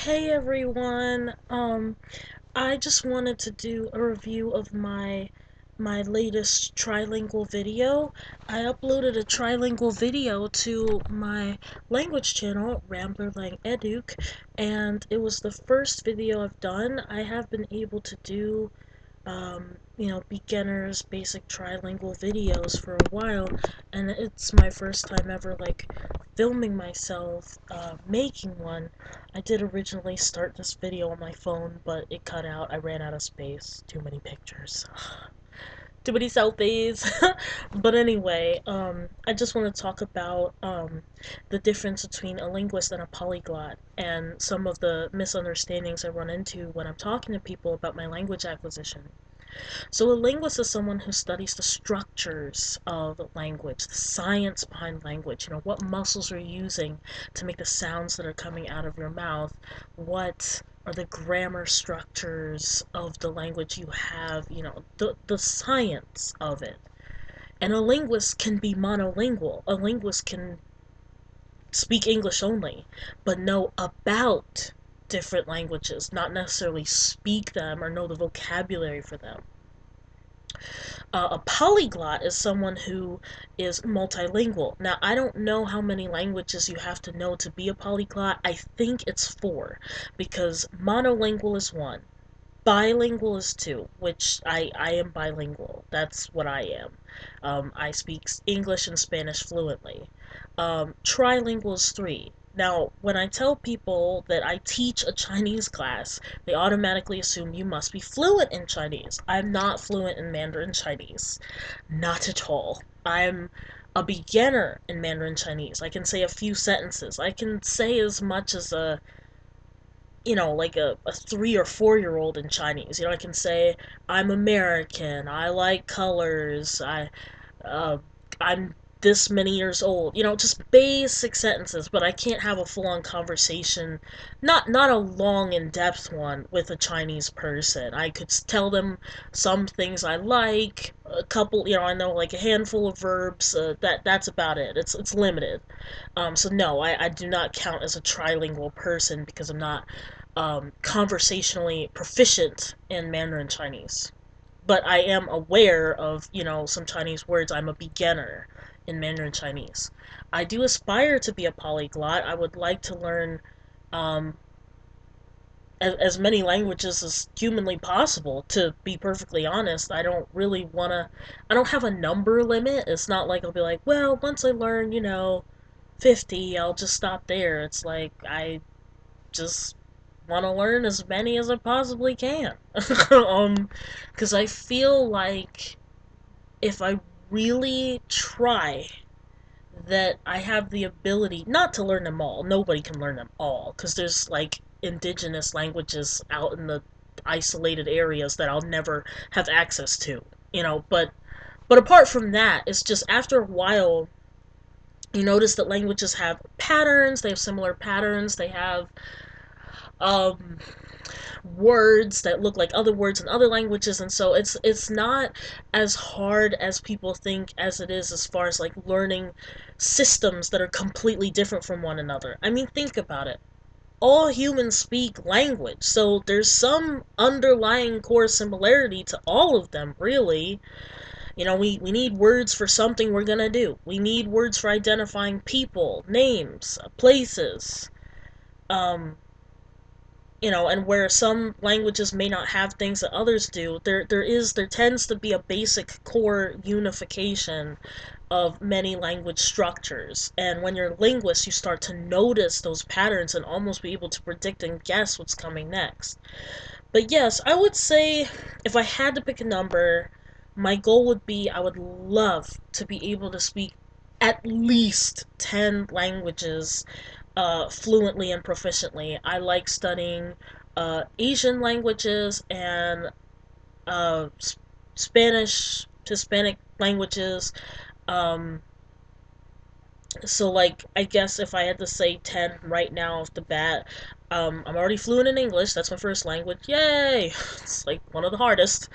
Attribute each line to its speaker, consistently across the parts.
Speaker 1: Hey everyone. I just wanted to do a review of my latest trilingual video. I uploaded a trilingual video to my language channel, Rambler Educ, and it was the first video I've done. I have been able to do beginners, basic trilingual videos for a while, and it's my first time ever, filming myself, making one. I did originally start this video on my phone, but it cut out. I ran out of space. Too many pictures. Too many selfies. But anyway, I just want to talk about, the difference between a linguist and a polyglot, and some of the misunderstandings I run into when I'm talking to people about my language acquisition. So a linguist is someone who studies the structures of language, the science behind language. What muscles are you using to make the sounds that are coming out of your mouth? What are the grammar structures of the language you have? The science of it. And a linguist can be monolingual. A linguist can speak English only, but know about different languages, not necessarily speak them or know the vocabulary for them. A polyglot is someone who is multilingual. Now, I don't know how many languages you have to know to be a polyglot. I think it's four, because monolingual is one, bilingual is two, which I am bilingual. That's what I am. I speak English and Spanish fluently. Trilingual is three. Now, when I tell people that I teach a Chinese class, they automatically assume you must be fluent in Chinese. I'm not fluent in Mandarin Chinese. Not at all. I'm a beginner in Mandarin Chinese. I can say a few sentences. I can say as much as a 3 or 4 year old in Chinese. I can say, I'm American, I like colors, uh, I'm this many years old. Just basic sentences, but I can't have a full on conversation, not a long in depth one with a Chinese person. I could tell them some things I like, a couple, I know like a handful of verbs. That's about it. It's limited. So no, I do not count as a trilingual person because I'm not conversationally proficient in Mandarin Chinese. But I am aware of, some Chinese words. I'm a beginner in Mandarin Chinese. I do aspire to be a polyglot. I would like to learn um, as many languages as humanly possible, to be perfectly honest. I don't really want to, I don't have a number limit. It's not like I'll be like, well, once I learn, 50, I'll just stop there. It's like, I just want to learn as many as I possibly can. Because I feel like if I really try, that I have the ability not to learn them all. Nobody can learn them all, because there's like indigenous languages out in the isolated areas that I'll never have access to. But apart from that, it's just after a while you notice that languages have patterns. They have similar patterns. They have um words that look like other words in other languages, and so it's not as hard as people think as it is, as far as like learning systems that are completely different from one another. I mean, think about it. All humans speak language, so there's some underlying core similarity to all of them, really. We need words for something we're gonna do. We need words for identifying people, names, places. um and where some languages may not have things that others do, there tends to be a basic core unification of many language structures. And when you're a linguist, you start to notice those patterns and almost be able to predict and guess what's coming next. But yes, I would say, if I had to pick a number, my goal would be, I would love to be able to speak at least 10 languages fluently and proficiently. I like studying Asian languages and uh, Spanish, Hispanic languages. Um, so, like, I guess if I had to say 10 right now off the bat, I'm already fluent in English. That's my first language. Yay! It's like one of the hardest.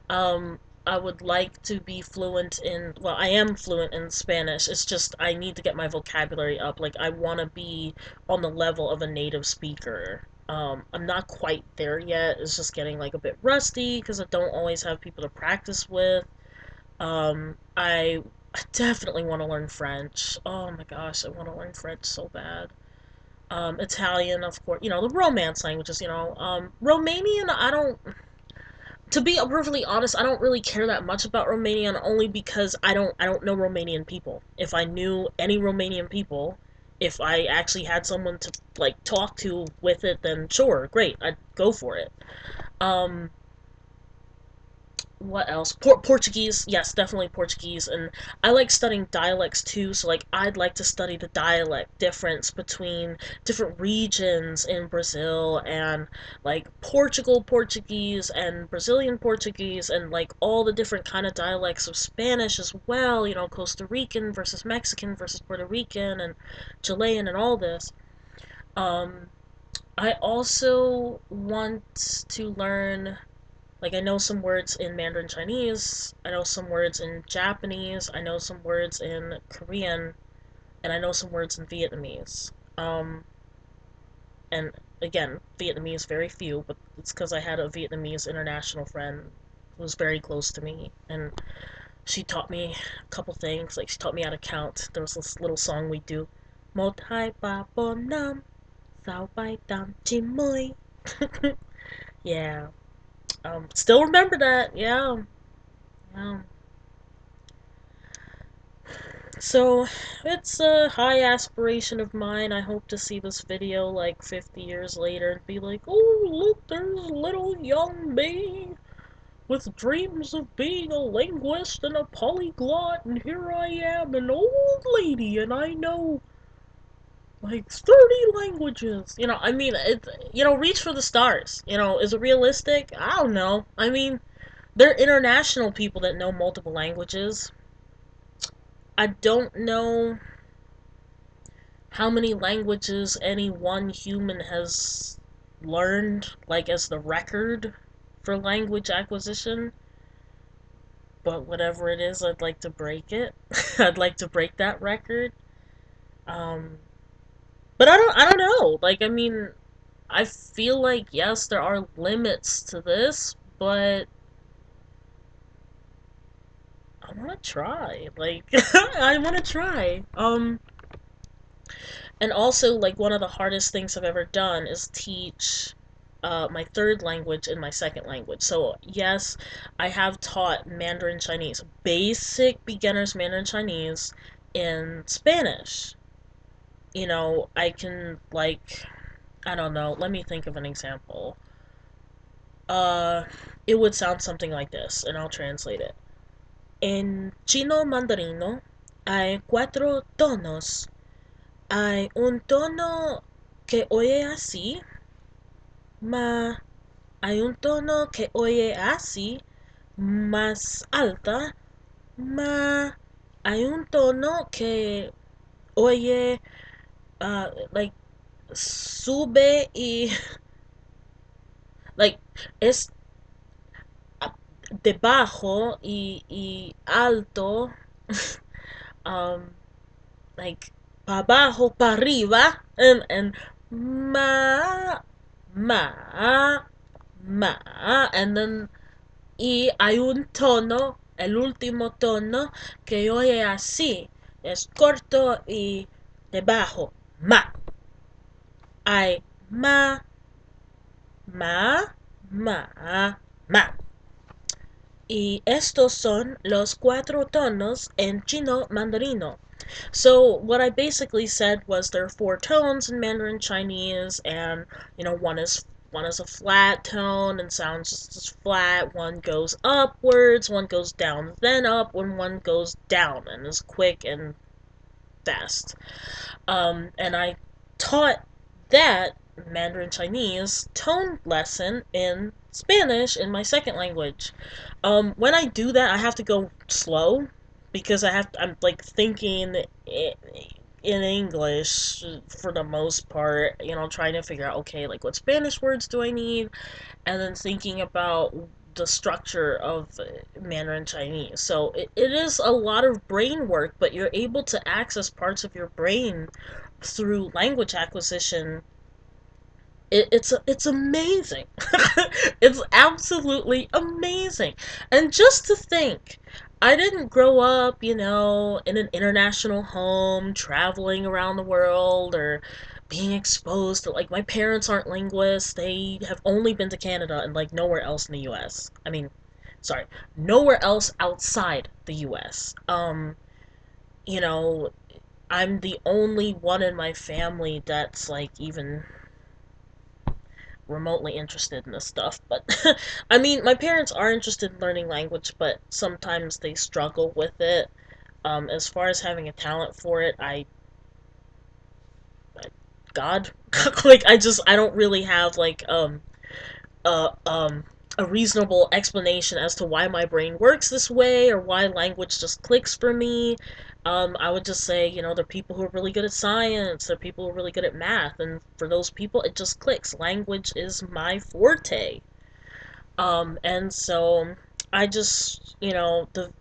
Speaker 1: Um, I would like to be fluent in, well, I am fluent in Spanish. It's just I need to get my vocabulary up. Like, I want to be on the level of a native speaker. I'm not quite there yet. It's just getting like a bit rusty because I don't always have people to practice with. I definitely want to learn French. Oh my gosh, I want to learn French so bad. Italian, of course, the Romance languages, Romanian, I don't, to be perfectly honest, I don't really care that much about Romanian only because I don't know Romanian people. If I knew any Romanian people, if I actually had someone to like talk to with it, then sure, great, I'd go for it. Um, what else? Portuguese, yes, definitely Portuguese, and I like studying dialects too. So like, I'd like to study the dialect difference between different regions in Brazil and like Portugal Portuguese and Brazilian Portuguese and like all the different kind of dialects of Spanish as well. Costa Rican versus Mexican versus Puerto Rican and Chilean and all this. Um, I also want to learn, like, I know some words in Mandarin Chinese, I know some words in Japanese, I know some words in Korean, and I know some words in Vietnamese. And again, Vietnamese, very few, but it's because I had a Vietnamese international friend who was very close to me, and she taught me a couple things. Like, she taught me how to count. There was this little song we do. Một hai ba bốn năm sáu bảy tám chín mười. Yeah. Still remember that. Yeah. Yeah. So, it's a high aspiration of mine. I hope to see this video like 50 years later and be like, oh, look, there's little young me with dreams of being a linguist and a polyglot, and here I am, an old lady, and I know like 30 languages. I mean, reach for the stars. Is it realistic? I don't know. I mean, there are international people that know multiple languages. I don't know how many languages any one human has learned, like as the record for language acquisition. But whatever it is, I'd like to break it. I'd like to break that record. Um, but I don't know. Like, I mean, I feel like yes, there are limits to this, but I want to try. Like, I want to try. And also, like, one of the hardest things I've ever done is teach my third language and my second language. So, yes, I have taught Mandarin Chinese, basic beginner's Mandarin Chinese in Spanish. I can, like, I don't know, let me think of an example. Uh, it would sound something like this, and I'll translate it. En chino mandarino hay cuatro tonos. Hay un tono que oye así, ma hay un tono que oye así, más alta, ma hay un tono que oye, like, sube y, like, es debajo y alto, um, like, para abajo, para arriba, and ma, ma, ma, and then y hay un tono, el último tono, que oye así, es corto y debajo, ma. Hay ma, ma, ma, ma. Y estos son los cuatro tonos en chino mandarino. So what I basically said was there are four tones in Mandarin Chinese, and one is a flat tone and sounds just flat. One goes upwards, one goes down, then up, and one goes down and is quick and fast. And I taught that Mandarin Chinese tone lesson in Spanish in my second language. When I do that, I have to go slow because I'm like thinking in English for the most part, trying to figure out, okay, like what Spanish words do I need, and then thinking about the structure of Mandarin Chinese. So it is a lot of brain work, but you're able to access parts of your brain through language acquisition. It's amazing. It's absolutely amazing. And just to think, I didn't grow up, in an international home, traveling around the world, or being exposed to, like, my parents aren't linguists. They have only been to Canada and, like, nowhere else in the US. I mean, sorry, nowhere else outside the US. You know, I'm the only one in my family that's, like, even remotely interested in this stuff. But I mean, my parents are interested in learning language, but sometimes they struggle with it. As far as having a talent for it, God, like, I don't really have, like, uh, um, a reasonable explanation as to why my brain works this way or why language just clicks for me. I would just say, there are people who are really good at science, there are people who are really good at math, and for those people, it just clicks. Language is my forte. And so I just, the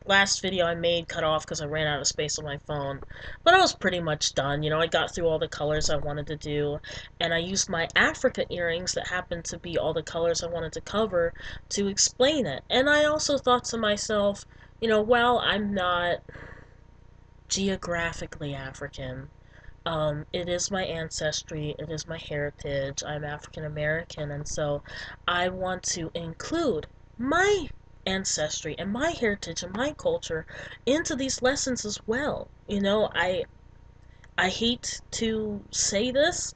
Speaker 1: last video I made cut off because I ran out of space on my phone. But I was pretty much done. I got through all the colors I wanted to do, and I used my Africa earrings that happened to be all the colors I wanted to cover to explain it. And I also thought to myself, well, I'm not geographically African. It is my ancestry, it is my heritage. I'm African American, and so I want to include my ancestry and my heritage and my culture into these lessons as well. I hate to say this,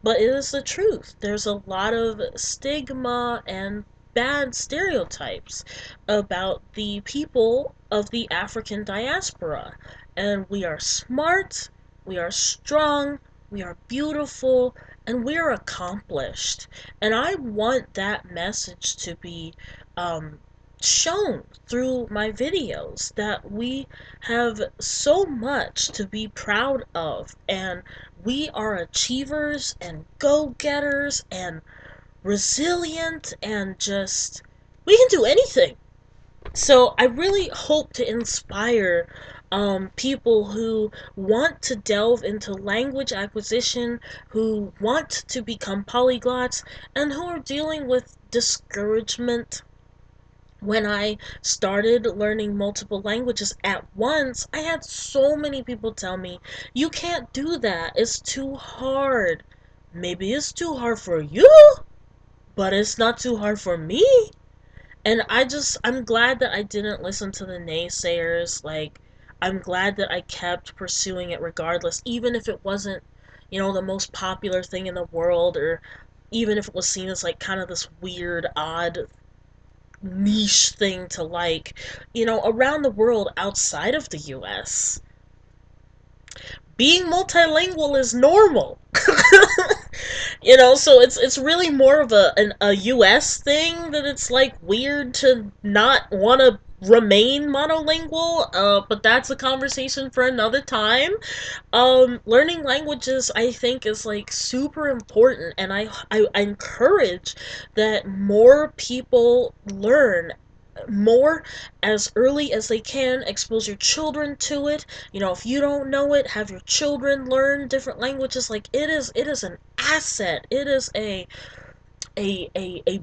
Speaker 1: but it is the truth. There's a lot of stigma and bad stereotypes about the people of the African diaspora. And we are smart, we are strong, we are beautiful, and we are accomplished. And I want that message to be um, shown through my videos, that we have so much to be proud of, and we are achievers and go-getters and resilient, and just, we can do anything. So I really hope to inspire people who want to delve into language acquisition, who want to become polyglots, and who are dealing with discouragement. When I started learning multiple languages at once, I had so many people tell me, you can't do that, it's too hard. Maybe it's too hard for you, but it's not too hard for me. And I'm glad that I didn't listen to the naysayers. Like, I'm glad that I kept pursuing it regardless, even if it wasn't, the most popular thing in the world, or even if it was seen as, like, kind of this weird, odd niche thing to like. Around the world outside of the US, being multilingual is normal. So it's really more of a US thing, that it's, like, weird to not want to remain monolingual. But that's a conversation for another time. Learning languages, I think, is, like, super important, and I encourage that more people learn more as early as they can. Expose your children to it. If you don't know it, have your children learn different languages. Like, it is an asset. It is a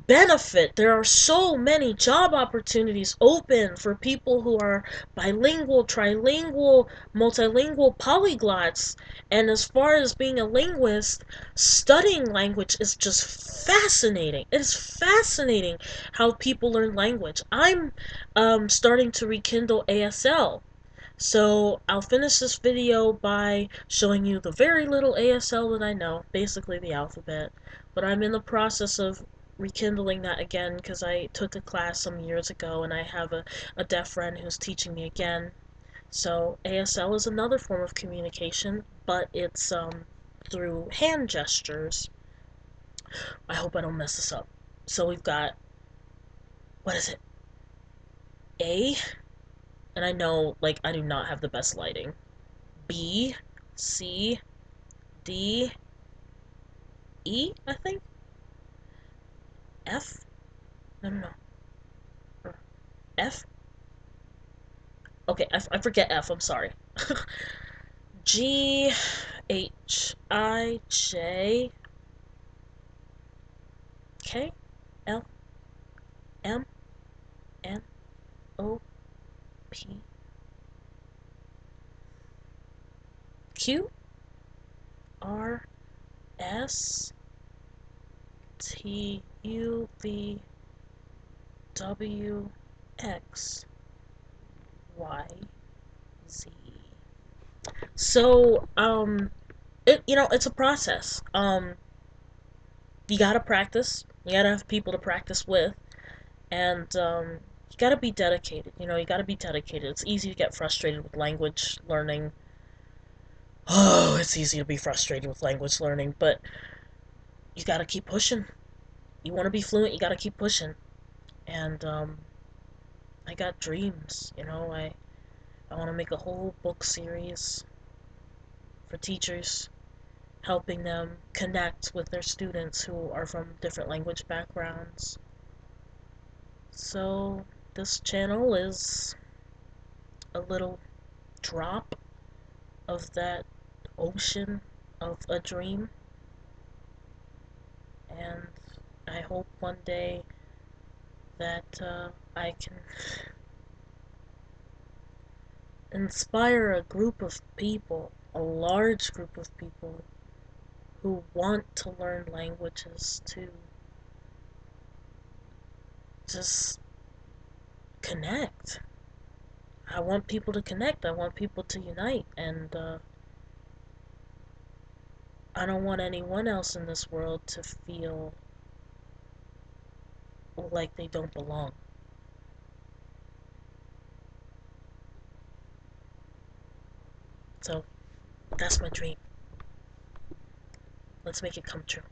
Speaker 1: benefit. There are so many job opportunities open for people who are bilingual, trilingual, multilingual, polyglots. And as far as being a linguist, studying language is just fascinating. It is fascinating how people learn language. I'm starting to rekindle ASL. So I'll finish this video by showing you the very little ASL that I know, basically the alphabet. But I'm in the process of rekindling that again because I took a class some years ago, and I have a deaf friend who's teaching me again. So ASL is another form of communication, but it's through hand gestures. I hope I don't mess this up. So we've got, what is it? A, and I know, like, I do not have the best lighting. B, C, D, E, I think? F? No, no, no. F? Okay, I forget F, I'm sorry. H-I-J-K-L-M-N-O-P-Q-R-S-T-U-V-W-X-Y-Z. So, it's a process. You gotta practice. You gotta have people to practice with, and you gotta be dedicated. You gotta be dedicated. It's easy to get frustrated with language learning. Oh, it's easy to be frustrated with language learning, but you gotta keep pushing. You want to be fluent, you gotta keep pushing. And I got dreams. I want to make a whole book series for teachers, helping them connect with their students who are from different language backgrounds. So, this channel is a little drop of that ocean of a dream, and I hope one day that I can inspire a group of people, a large group of people, who want to learn languages to just connect. I want people to connect. I want people to unite. And I don't want anyone else in this world to feel like they don't belong. So that's my dream. Let's make it come true.